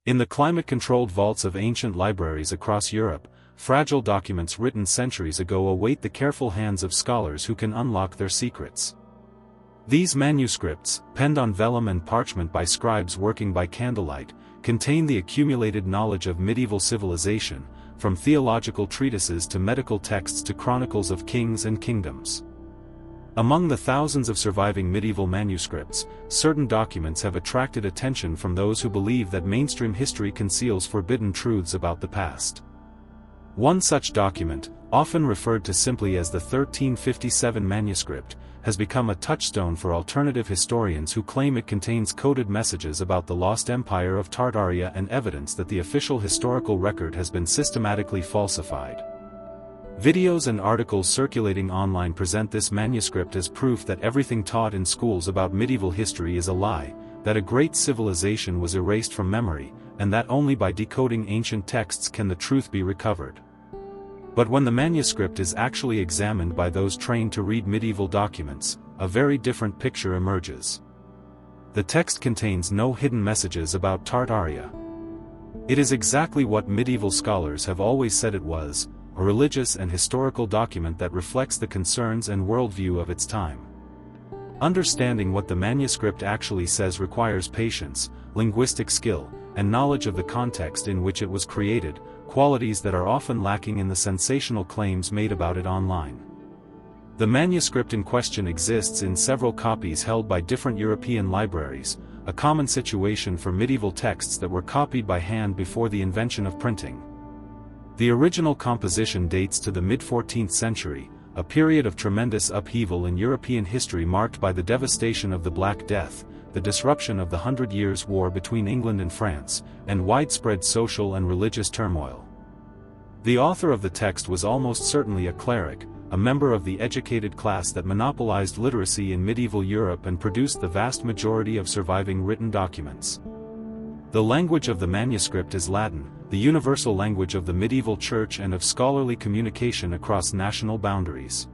In the climate-controlled vaults of ancient libraries across Europe, fragile documents written centuries ago await the careful hands of scholars who can unlock their secrets. These manuscripts, penned on vellum and parchment by scribes working by candlelight, contain the accumulated knowledge of medieval civilization, from theological treatises to medical texts to chronicles of kings and kingdoms. Among the thousands of surviving medieval manuscripts, certain documents have attracted attention from those who believe that mainstream history conceals forbidden truths about the past. One such document, often referred to simply as the 1357 manuscript, has become a touchstone for alternative historians who claim it contains coded messages about the lost empire of Tartaria and evidence that the official historical record has been systematically falsified. Videos and articles circulating online present this manuscript as proof that everything taught in schools about medieval history is a lie, that a great civilization was erased from memory, and that only by decoding ancient texts can the truth be recovered. But when the manuscript is actually examined by those trained to read medieval documents, a very different picture emerges. The text contains no hidden messages about Tartaria. It is exactly what medieval scholars have always said it was, a religious and historical document that reflects the concerns and worldview of its time. Understanding what the manuscript actually says requires patience, linguistic skill, and knowledge of the context in which it was created, qualities that are often lacking in the sensational claims made about it online. The manuscript in question exists in several copies held by different European libraries, a common situation for medieval texts that were copied by hand before the invention of printing. The original composition dates to the mid-14th century, a period of tremendous upheaval in European history marked by the devastation of the Black Death, the disruption of the 100 Years' War between England and France, and widespread social and religious turmoil. The author of the text was almost certainly a cleric, a member of the educated class that monopolized literacy in medieval Europe and produced the vast majority of surviving written documents. The language of the manuscript is Latin, the universal language of the medieval church and of scholarly communication across national boundaries.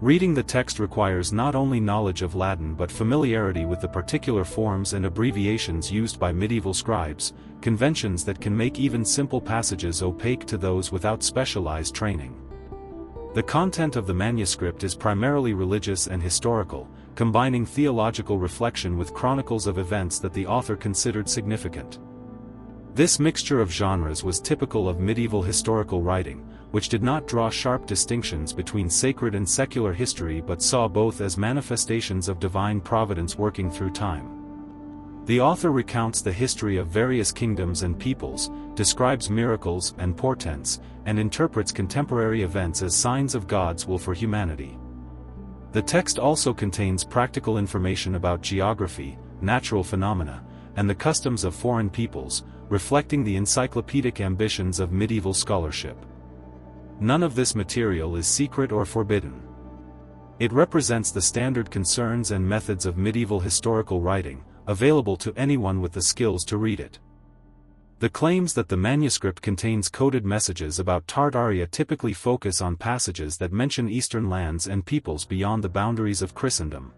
Reading the text requires not only knowledge of Latin but familiarity with the particular forms and abbreviations used by medieval scribes, conventions that can make even simple passages opaque to those without specialized training. The content of the manuscript is primarily religious and historical, combining theological reflection with chronicles of events that the author considered significant. This mixture of genres was typical of medieval historical writing, which did not draw sharp distinctions between sacred and secular history but saw both as manifestations of divine providence working through time. The author recounts the history of various kingdoms and peoples, describes miracles and portents, and interprets contemporary events as signs of God's will for humanity. The text also contains practical information about geography, natural phenomena, and the customs of foreign peoples, reflecting the encyclopedic ambitions of medieval scholarship. None of this material is secret or forbidden. It represents the standard concerns and methods of medieval historical writing, available to anyone with the skills to read it. The claims that the manuscript contains coded messages about Tartaria typically focus on passages that mention Eastern lands and peoples beyond the boundaries of Christendom.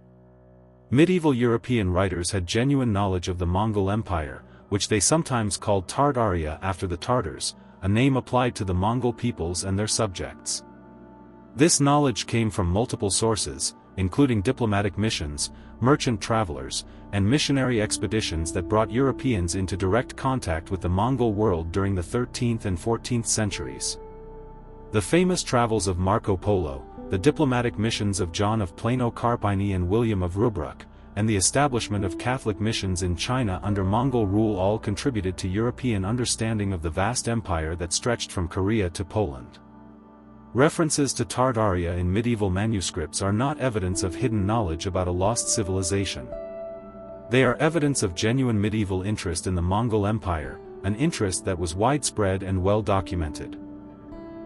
Medieval European writers had genuine knowledge of the Mongol Empire, which they sometimes called Tartaria after the Tartars, a name applied to the Mongol peoples and their subjects. This knowledge came from multiple sources, including diplomatic missions, merchant travelers, and missionary expeditions that brought Europeans into direct contact with the Mongol world during the 13th and 14th centuries. The famous travels of Marco Polo, the diplomatic missions of John of Plano Carpini and William of Rubruck, and the establishment of Catholic missions in China under Mongol rule all contributed to European understanding of the vast empire that stretched from Korea to Poland. References to Tartaria in medieval manuscripts are not evidence of hidden knowledge about a lost civilization. They are evidence of genuine medieval interest in the Mongol Empire, an interest that was widespread and well documented.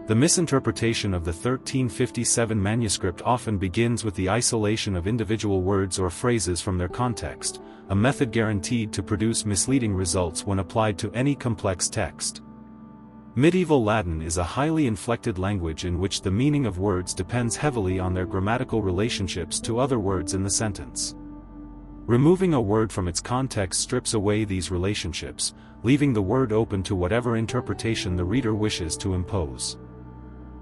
The misinterpretation of the 1357 manuscript often begins with the isolation of individual words or phrases from their context, a method guaranteed to produce misleading results when applied to any complex text. Medieval Latin is a highly inflected language in which the meaning of words depends heavily on their grammatical relationships to other words in the sentence. Removing a word from its context strips away these relationships, leaving the word open to whatever interpretation the reader wishes to impose.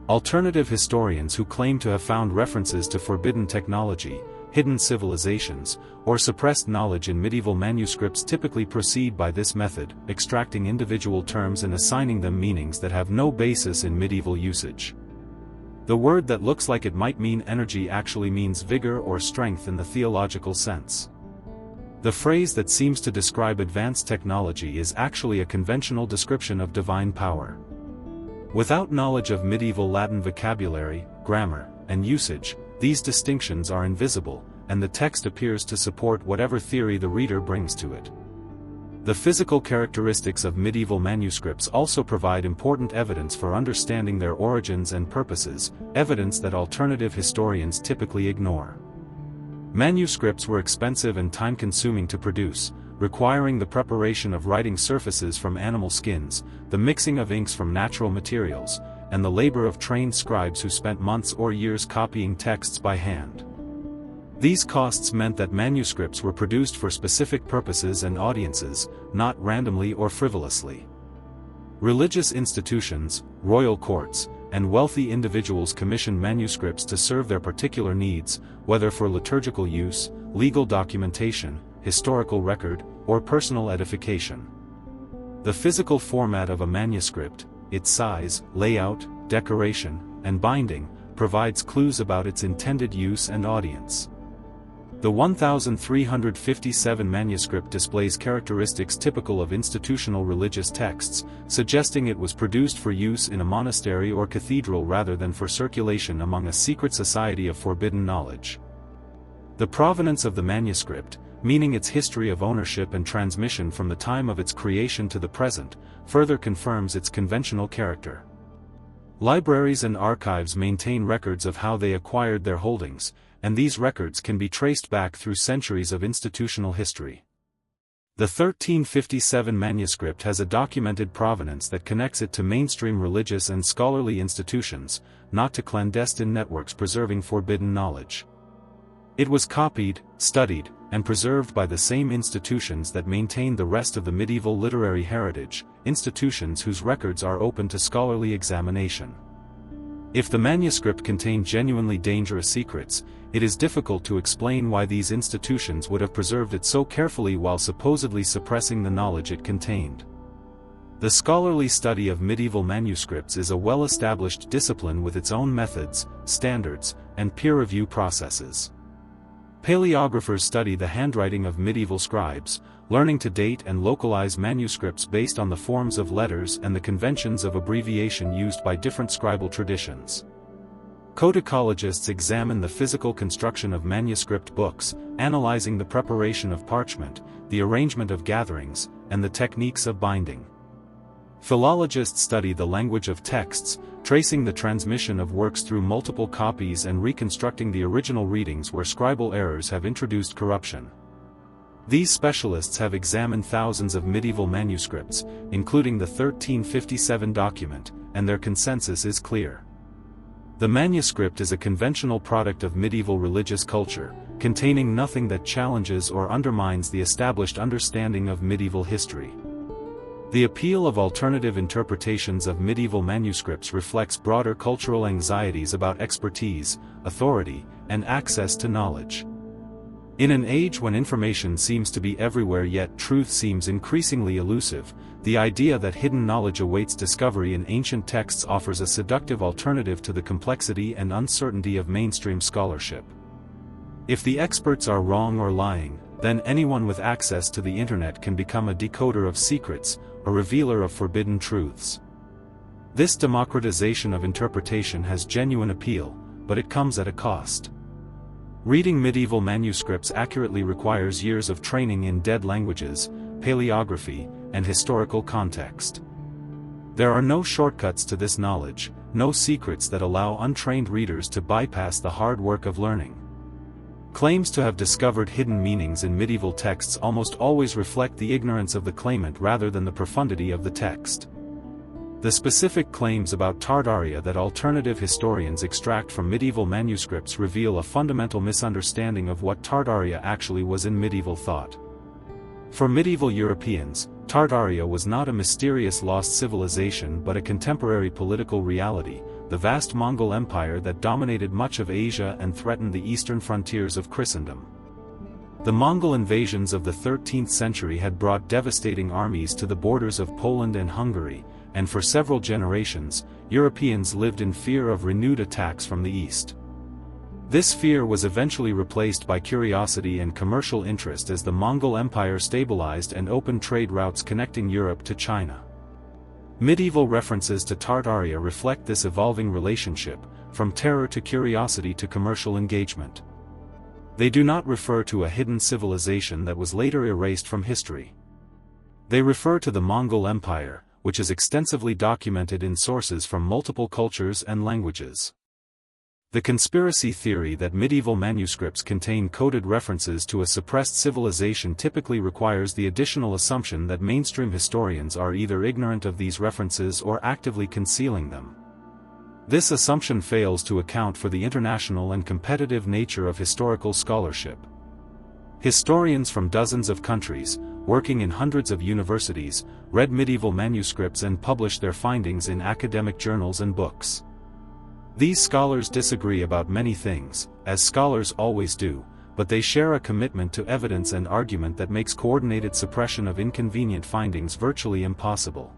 Alternative historians who claim to have found references to forbidden technology, hidden civilizations, or suppressed knowledge in medieval manuscripts typically proceed by this method, extracting individual terms and assigning them meanings that have no basis in medieval usage. The word that looks like it might mean energy actually means vigor or strength in the theological sense. The phrase that seems to describe advanced technology is actually a conventional description of divine power. Without knowledge of medieval Latin vocabulary, grammar, and usage, these distinctions are invisible, and the text appears to support whatever theory the reader brings to it. The physical characteristics of medieval manuscripts also provide important evidence for understanding their origins and purposes, evidence that alternative historians typically ignore. Manuscripts were expensive and time-consuming to produce, requiring the preparation of writing surfaces from animal skins, the mixing of inks from natural materials, and the labor of trained scribes who spent months or years copying texts by hand. These costs meant that manuscripts were produced for specific purposes and audiences, not randomly or frivolously. Religious institutions, royal courts, and wealthy individuals commissioned manuscripts to serve their particular needs, whether for liturgical use, legal documentation, historical record, or personal edification. The physical format of a manuscript, its size, layout, decoration, and binding, provides clues about its intended use and audience. The 1357 manuscript displays characteristics typical of institutional religious texts, suggesting it was produced for use in a monastery or cathedral rather than for circulation among a secret society of forbidden knowledge. The provenance of the manuscript, meaning its history of ownership and transmission from the time of its creation to the present, further confirms its conventional character. Libraries and archives maintain records of how they acquired their holdings, and these records can be traced back through centuries of institutional history. The 1357 manuscript has a documented provenance that connects it to mainstream religious and scholarly institutions, not to clandestine networks preserving forbidden knowledge. It was copied, studied, and preserved by the same institutions that maintain the rest of the medieval literary heritage, institutions whose records are open to scholarly examination. If the manuscript contained genuinely dangerous secrets, it is difficult to explain why these institutions would have preserved it so carefully while supposedly suppressing the knowledge it contained. The scholarly study of medieval manuscripts is a well-established discipline with its own methods, standards, and peer review processes. Paleographers study the handwriting of medieval scribes, learning to date and localize manuscripts based on the forms of letters and the conventions of abbreviation used by different scribal traditions. Codicologists examine the physical construction of manuscript books, analyzing the preparation of parchment, the arrangement of gatherings, and the techniques of binding. Philologists study the language of texts, tracing the transmission of works through multiple copies and reconstructing the original readings where scribal errors have introduced corruption. These specialists have examined thousands of medieval manuscripts, including the 1357 document, and their consensus is clear. The manuscript is a conventional product of medieval religious culture, containing nothing that challenges or undermines the established understanding of medieval history. The appeal of alternative interpretations of medieval manuscripts reflects broader cultural anxieties about expertise, authority, and access to knowledge. In an age when information seems to be everywhere yet truth seems increasingly elusive, the idea that hidden knowledge awaits discovery in ancient texts offers a seductive alternative to the complexity and uncertainty of mainstream scholarship. If the experts are wrong or lying, then anyone with access to the internet can become a decoder of secrets, a revealer of forbidden truths. This democratization of interpretation has genuine appeal, but it comes at a cost. Reading medieval manuscripts accurately requires years of training in dead languages, paleography, and historical context. There are no shortcuts to this knowledge, no secrets that allow untrained readers to bypass the hard work of learning. Claims to have discovered hidden meanings in medieval texts almost always reflect the ignorance of the claimant rather than the profundity of the text. The specific claims about Tartaria that alternative historians extract from medieval manuscripts reveal a fundamental misunderstanding of what Tartaria actually was in medieval thought. For medieval Europeans, Tartaria was not a mysterious lost civilization but a contemporary political reality, the vast Mongol Empire that dominated much of Asia and threatened the eastern frontiers of Christendom. The Mongol invasions of the 13th century had brought devastating armies to the borders of Poland and Hungary, and for several generations, Europeans lived in fear of renewed attacks from the east. This fear was eventually replaced by curiosity and commercial interest as the Mongol Empire stabilized and opened trade routes connecting Europe to China. Medieval references to Tartaria reflect this evolving relationship, from terror to curiosity to commercial engagement. They do not refer to a hidden civilization that was later erased from history. They refer to the Mongol Empire, which is extensively documented in sources from multiple cultures and languages. The conspiracy theory that medieval manuscripts contain coded references to a suppressed civilization typically requires the additional assumption that mainstream historians are either ignorant of these references or actively concealing them. This assumption fails to account for the international and competitive nature of historical scholarship. Historians from dozens of countries, working in hundreds of universities, read medieval manuscripts and published their findings in academic journals and books. These scholars disagree about many things, as scholars always do, but they share a commitment to evidence and argument that makes coordinated suppression of inconvenient findings virtually impossible.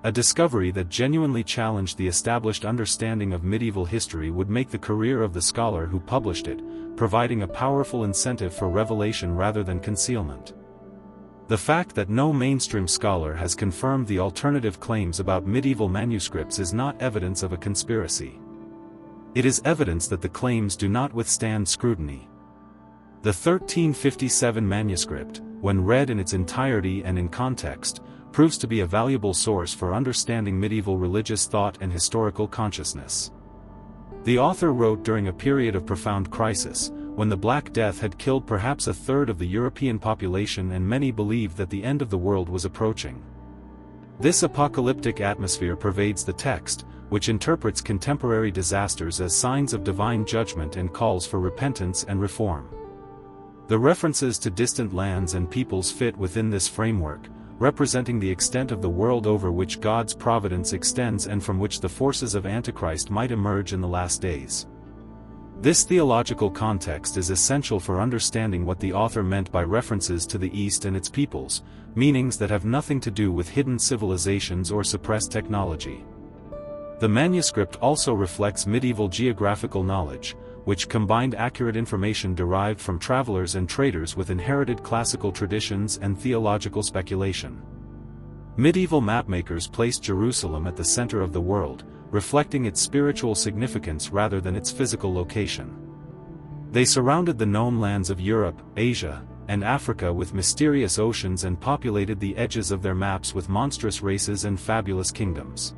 A discovery that genuinely challenged the established understanding of medieval history would make the career of the scholar who published it, providing a powerful incentive for revelation rather than concealment. The fact that no mainstream scholar has confirmed the alternative claims about medieval manuscripts is not evidence of a conspiracy. It is evidence that the claims do not withstand scrutiny. The 1357 manuscript, when read in its entirety and in context, proves to be a valuable source for understanding medieval religious thought and historical consciousness. The author wrote during a period of profound crisis, when the Black Death had killed perhaps a third of the European population and many believed that the end of the world was approaching. This apocalyptic atmosphere pervades the text, which interprets contemporary disasters as signs of divine judgment and calls for repentance and reform. The references to distant lands and peoples fit within this framework, representing the extent of the world over which God's providence extends and from which the forces of Antichrist might emerge in the last days. This theological context is essential for understanding what the author meant by references to the East and its peoples, meanings that have nothing to do with hidden civilizations or suppressed technology. The manuscript also reflects medieval geographical knowledge, which combined accurate information derived from travelers and traders with inherited classical traditions and theological speculation. Medieval mapmakers placed Jerusalem at the center of the world, reflecting its spiritual significance rather than its physical location. They surrounded the known lands of Europe, Asia, and Africa with mysterious oceans and populated the edges of their maps with monstrous races and fabulous kingdoms.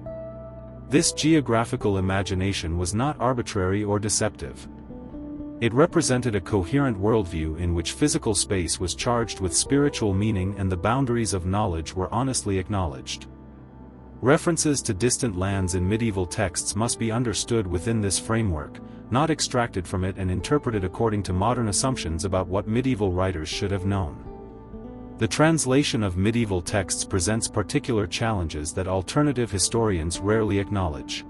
This geographical imagination was not arbitrary or deceptive. It represented a coherent worldview in which physical space was charged with spiritual meaning and the boundaries of knowledge were honestly acknowledged. References to distant lands in medieval texts must be understood within this framework, not extracted from it and interpreted according to modern assumptions about what medieval writers should have known. The translation of medieval texts presents particular challenges that alternative historians rarely acknowledge.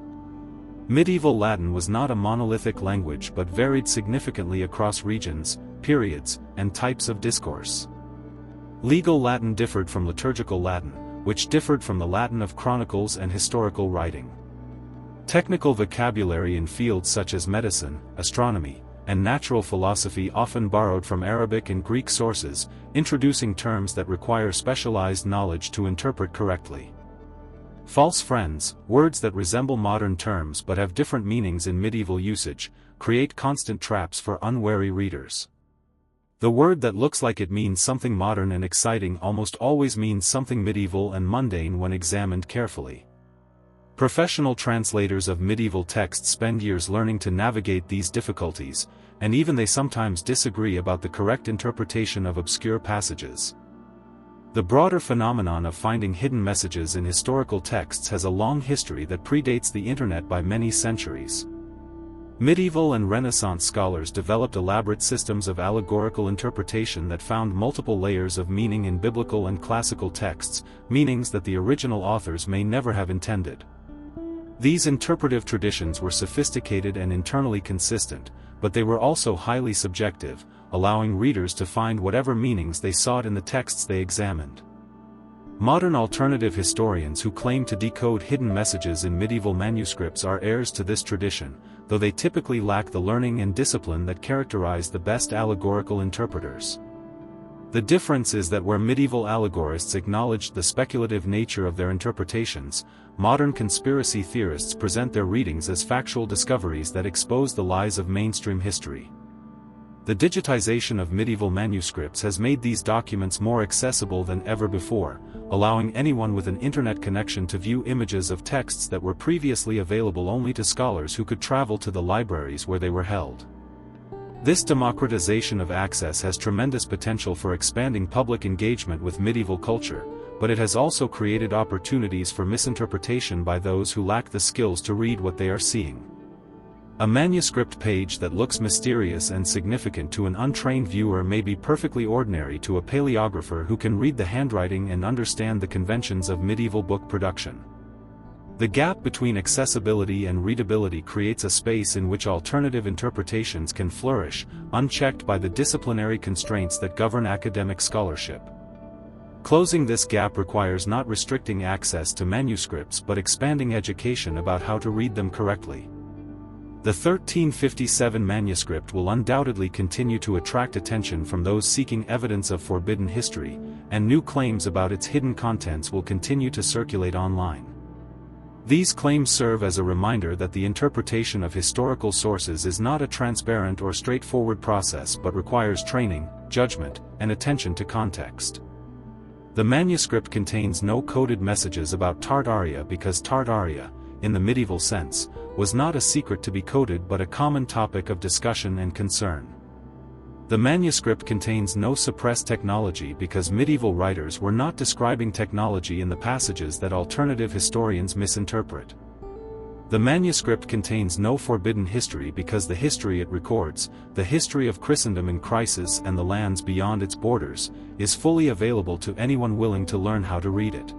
Medieval Latin was not a monolithic language but varied significantly across regions, periods, and types of discourse. Legal Latin differed from liturgical Latin, which differed from the Latin of chronicles and historical writing. Technical vocabulary in fields such as medicine, astronomy, and natural philosophy often borrowed from Arabic and Greek sources, introducing terms that require specialized knowledge to interpret correctly. False friends, words that resemble modern terms but have different meanings in medieval usage, create constant traps for unwary readers. The word that looks like it means something modern and exciting almost always means something medieval and mundane when examined carefully. Professional translators of medieval texts spend years learning to navigate these difficulties, and even they sometimes disagree about the correct interpretation of obscure passages. The broader phenomenon of finding hidden messages in historical texts has a long history that predates the internet by many centuries. Medieval and Renaissance scholars developed elaborate systems of allegorical interpretation that found multiple layers of meaning in biblical and classical texts, meanings that the original authors may never have intended. These interpretive traditions were sophisticated and internally consistent, but they were also highly subjective, allowing readers to find whatever meanings they sought in the texts they examined. Modern alternative historians who claim to decode hidden messages in medieval manuscripts are heirs to this tradition, though they typically lack the learning and discipline that characterize the best allegorical interpreters. The difference is that where medieval allegorists acknowledged the speculative nature of their interpretations, modern conspiracy theorists present their readings as factual discoveries that expose the lies of mainstream history. The digitization of medieval manuscripts has made these documents more accessible than ever before, allowing anyone with an internet connection to view images of texts that were previously available only to scholars who could travel to the libraries where they were held. This democratization of access has tremendous potential for expanding public engagement with medieval culture, but it has also created opportunities for misinterpretation by those who lack the skills to read what they are seeing. A manuscript page that looks mysterious and significant to an untrained viewer may be perfectly ordinary to a paleographer who can read the handwriting and understand the conventions of medieval book production. The gap between accessibility and readability creates a space in which alternative interpretations can flourish, unchecked by the disciplinary constraints that govern academic scholarship. Closing this gap requires not restricting access to manuscripts but expanding education about how to read them correctly. The 1357 manuscript will undoubtedly continue to attract attention from those seeking evidence of forbidden history, and new claims about its hidden contents will continue to circulate online. These claims serve as a reminder that the interpretation of historical sources is not a transparent or straightforward process but requires training, judgment, and attention to context. The manuscript contains no coded messages about Tartaria because Tartaria, in the medieval sense, was not a secret to be coded but a common topic of discussion and concern. The manuscript contains no suppressed technology because medieval writers were not describing technology in the passages that alternative historians misinterpret. The manuscript contains no forbidden history because the history it records, the history of Christendom in crisis and the lands beyond its borders, is fully available to anyone willing to learn how to read it.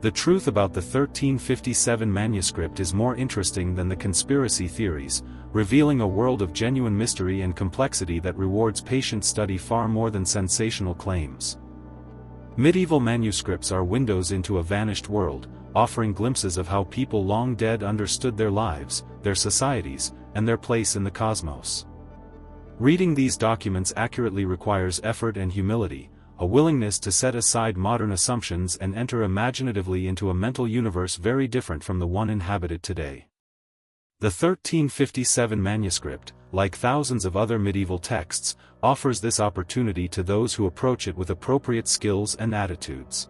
The truth about the 1357 manuscript is more interesting than the conspiracy theories, revealing a world of genuine mystery and complexity that rewards patient study far more than sensational claims. Medieval manuscripts are windows into a vanished world, offering glimpses of how people long dead understood their lives, their societies, and their place in the cosmos. Reading these documents accurately requires effort and humility, a willingness to set aside modern assumptions and enter imaginatively into a mental universe very different from the one inhabited today. The 1357 manuscript, like thousands of other medieval texts, offers this opportunity to those who approach it with appropriate skills and attitudes.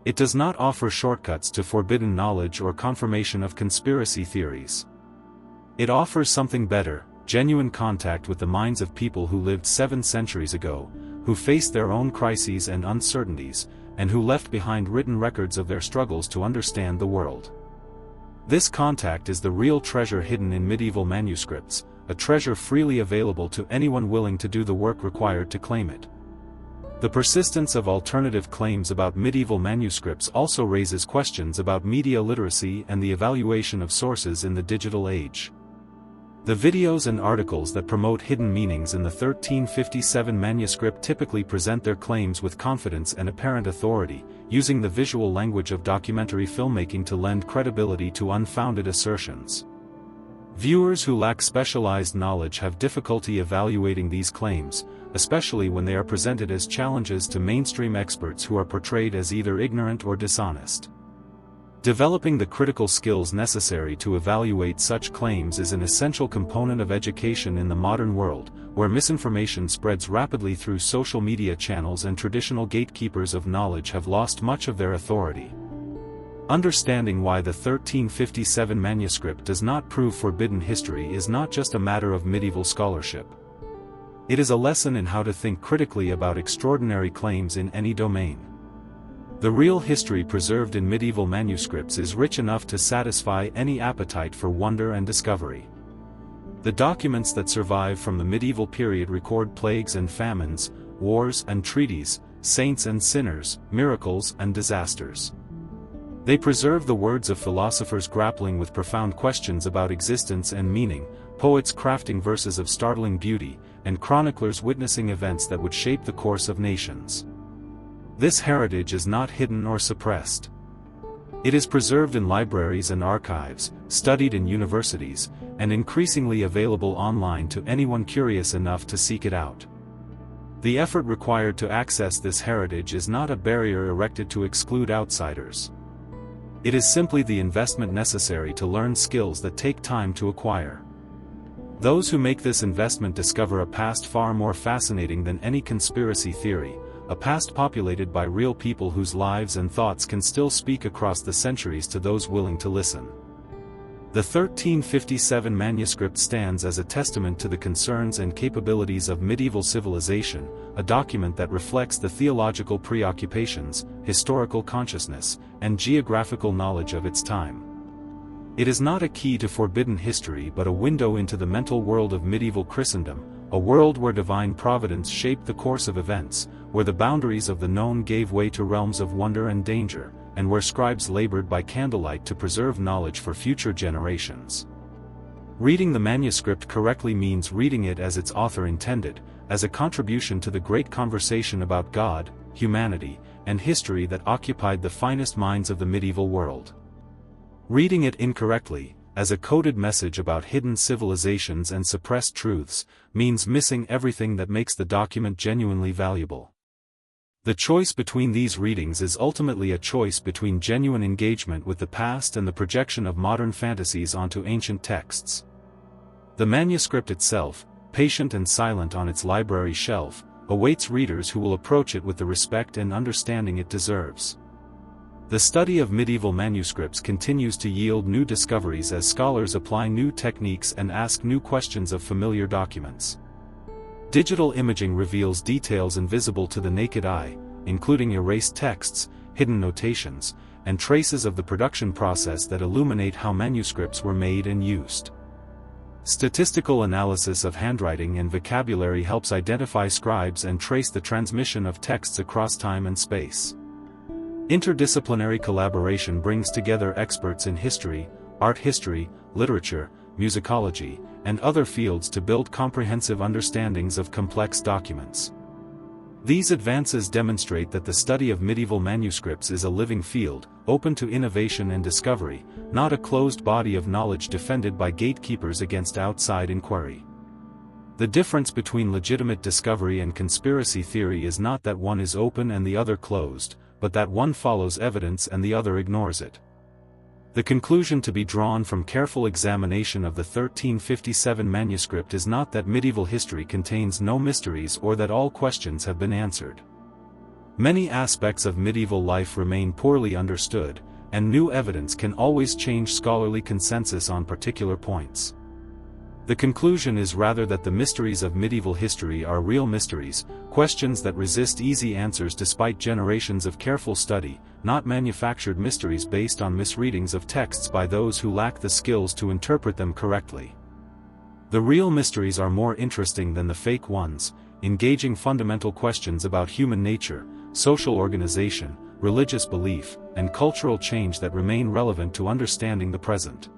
It does not offer shortcuts to forbidden knowledge or confirmation of conspiracy theories. It offers something better, genuine contact with the minds of people who lived 7 centuries ago, who faced their own crises and uncertainties, and who left behind written records of their struggles to understand the world. This contact is the real treasure hidden in medieval manuscripts, a treasure freely available to anyone willing to do the work required to claim it. The persistence of alternative claims about medieval manuscripts also raises questions about media literacy and the evaluation of sources in the digital age. The videos and articles that promote hidden meanings in the 1357 manuscript typically present their claims with confidence and apparent authority, using the visual language of documentary filmmaking to lend credibility to unfounded assertions. Viewers who lack specialized knowledge have difficulty evaluating these claims, especially when they are presented as challenges to mainstream experts who are portrayed as either ignorant or dishonest. Developing the critical skills necessary to evaluate such claims is an essential component of education in the modern world, where misinformation spreads rapidly through social media channels and traditional gatekeepers of knowledge have lost much of their authority. Understanding why the 1357 manuscript does not prove forbidden history is not just a matter of medieval scholarship. It is a lesson in how to think critically about extraordinary claims in any domain. The real history preserved in medieval manuscripts is rich enough to satisfy any appetite for wonder and discovery. The documents that survive from the medieval period record plagues and famines, wars and treaties, saints and sinners, miracles and disasters. They preserve the words of philosophers grappling with profound questions about existence and meaning, poets crafting verses of startling beauty, and chroniclers witnessing events that would shape the course of nations. This heritage is not hidden or suppressed. It is preserved in libraries and archives, studied in universities, and increasingly available online to anyone curious enough to seek it out. The effort required to access this heritage is not a barrier erected to exclude outsiders. It is simply the investment necessary to learn skills that take time to acquire. Those who make this investment discover a past far more fascinating than any conspiracy theory, a past populated by real people whose lives and thoughts can still speak across the centuries to those willing to listen. The 1357 manuscript stands as a testament to the concerns and capabilities of medieval civilization, a document that reflects the theological preoccupations, historical consciousness, and geographical knowledge of its time. It is not a key to forbidden history but a window into the mental world of medieval Christendom, a world where divine providence shaped the course of events, where the boundaries of the known gave way to realms of wonder and danger, and where scribes labored by candlelight to preserve knowledge for future generations. Reading the manuscript correctly means reading it as its author intended, as a contribution to the great conversation about God, humanity, and history that occupied the finest minds of the medieval world. Reading it incorrectly, as a coded message about hidden civilizations and suppressed truths, means missing everything that makes the document genuinely valuable. The choice between these readings is ultimately a choice between genuine engagement with the past and the projection of modern fantasies onto ancient texts. The manuscript itself, patient and silent on its library shelf, awaits readers who will approach it with the respect and understanding it deserves. The study of medieval manuscripts continues to yield new discoveries as scholars apply new techniques and ask new questions of familiar documents. Digital imaging reveals details invisible to the naked eye, including erased texts, hidden notations, and traces of the production process that illuminate how manuscripts were made and used. Statistical analysis of handwriting and vocabulary helps identify scribes and trace the transmission of texts across time and space. Interdisciplinary collaboration brings together experts in history, art history, literature, musicology, and other fields to build comprehensive understandings of complex documents. These advances demonstrate that the study of medieval manuscripts is a living field, open to innovation and discovery, not a closed body of knowledge defended by gatekeepers against outside inquiry. The difference between legitimate discovery and conspiracy theory is not that one is open and the other closed, but that one follows evidence and the other ignores it. The conclusion to be drawn from careful examination of the 1357 manuscript is not that medieval history contains no mysteries or that all questions have been answered. Many aspects of medieval life remain poorly understood, and new evidence can always change scholarly consensus on particular points. The conclusion is rather that the mysteries of medieval history are real mysteries, questions that resist easy answers despite generations of careful study, not manufactured mysteries based on misreadings of texts by those who lack the skills to interpret them correctly. The real mysteries are more interesting than the fake ones, engaging fundamental questions about human nature, social organization, religious belief, and cultural change that remain relevant to understanding the present.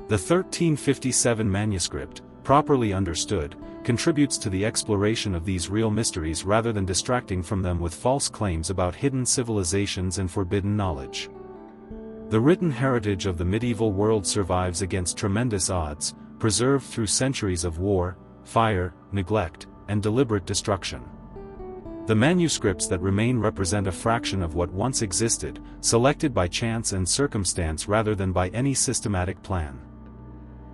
The 1357 manuscript, properly understood, contributes to the exploration of these real mysteries rather than distracting from them with false claims about hidden civilizations and forbidden knowledge. The written heritage of the medieval world survives against tremendous odds, preserved through centuries of war, fire, neglect, and deliberate destruction. The manuscripts that remain represent a fraction of what once existed, selected by chance and circumstance rather than by any systematic plan.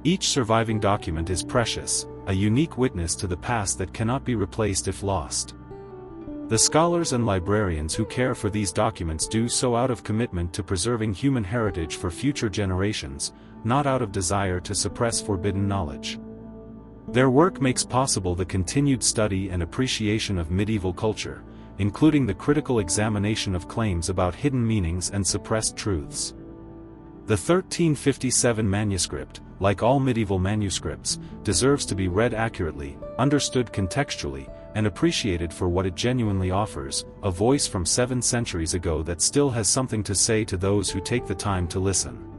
Each surviving document is precious, a unique witness to the past that cannot be replaced if lost. The scholars and librarians who care for these documents do so out of commitment to preserving human heritage for future generations, not out of desire to suppress forbidden knowledge. Their work makes possible the continued study and appreciation of medieval culture, including the critical examination of claims about hidden meanings and suppressed truths. The 1357 manuscript, like all medieval manuscripts, deserves to be read accurately, understood contextually, and appreciated for what it genuinely offers, a voice from 7 centuries ago that still has something to say to those who take the time to listen.